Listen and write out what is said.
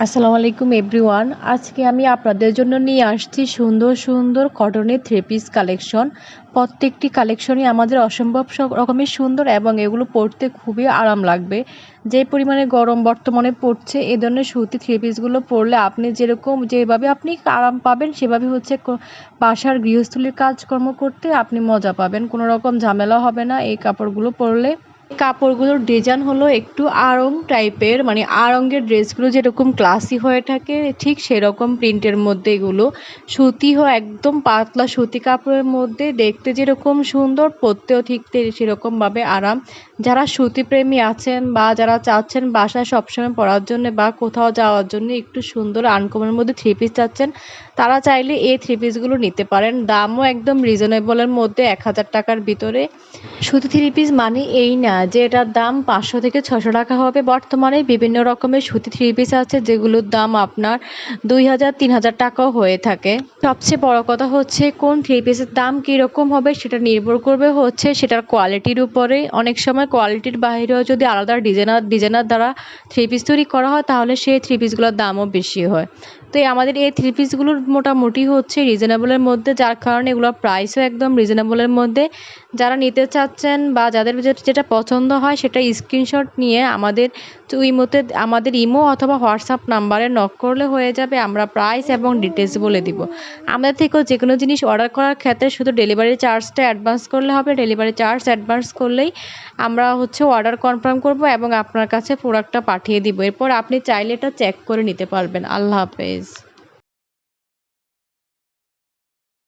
আসসালামু আলাইকুম এভরিওয়ান। আজকে আমি আপনাদের জন্য নিয়ে আসছি সুন্দর সুন্দর কটনের থ্রি পিস কালেকশন। প্রত্যেকটি কালেকশনই আমাদের অসম্ভব সব রকমের সুন্দর এবং এগুলো পরতে খুবই আরাম লাগবে। যে পরিমাণে গরম বর্তমানে পড়ছে, এ ধরনের সুতি থ্রি পিসগুলো পরলে আপনি যেভাবে আপনি আরাম পাবেন সেভাবে বাসার গৃহস্থলীর কাজকর্ম করতে আপনি মজা পাবেন। কোনো রকম ঝামেলা হবে না এই কাপড়গুলো পরলে। কাপড়গুলোর ডিজাইন হলো একটু আড়ং টাইপের, মানে আড়ংয়ের ড্রেসগুলো যেরকম ক্লাসি হয়ে থাকে ঠিক সেরকম প্রিন্টের মধ্যে এগুলো। সুতি একদম পাতলা সুতি কাপড়ের মধ্যে দেখতে যেরকম সুন্দর, পরতেও ঠিক সেরকমভাবে আরাম। যারা সুতিপ্রেমী আছেন বা যারা চাচ্ছেন বাসায় সবসময় পরার জন্য বা কোথাও যাওয়ার জন্য একটু সুন্দর আনকমনের মধ্যে থ্রি পিস চাচ্ছেন, তারা চাইলে এই থ্রি পিসগুলো নিতে পারেন। দামও একদম রিজনেবলের মধ্যে, ১,০০০ টাকার ভিতরে। সুতি থ্রি পিস মানে এই না যে এটার দাম ৫০০ থেকে ৬০০ টাকা হবে। বর্তমানে বিভিন্ন রকমের সুতি থ্রি পিস আছে যেগুলোর দাম আপনার ২,০০০ ৩,০০০ টাকাও হয়ে থাকে। সবচেয়ে বড় কথা হচ্ছে কোন থ্রি পিসের দাম কীরকম হবে সেটা নির্ভর করবে সেটার কোয়ালিটির উপরে। অনেক সময় কোয়ালিটির বাইরেও যদি আলাদা ডিজাইনার দ্বারা থ্রি পিস তৈরি করা হয় তাহলে সেই থ্রি পিসগুলোর দামও বেশি হয়। তো আমাদের এই থ্রি পিসগুলোর মোটামুটি রিজনেবলের মধ্যে, যার কারণে এগুলোর প্রাইসও একদম রিজনেবলের মধ্যে। যারা নিতে চাচ্ছেন বা যাদের যেটা পছন্দ হয় সেটা স্ক্রিনশট নিয়ে আমাদের ইমো অথবা হোয়াটসঅ্যাপ নাম্বারে নক করলে হয়ে যাবে। আমরা প্রাইস এবং ডিটেলস বলে দিব। আমাদের থেকেও যে কোনো জিনিস অর্ডার করার ক্ষেত্রে শুধু ডেলিভারি চার্জটা অ্যাডভান্স করলে হবে। ডেলিভারি চার্জ অ্যাডভান্স করলেই আমরা অর্ডার কনফার্ম করব এবং আপনার কাছে প্রোডাক্টটা পাঠিয়ে দিব। এরপর আপনি চাইলে এটা চেক করে নিতে পারবেন। আল্লাহ হাফেজ।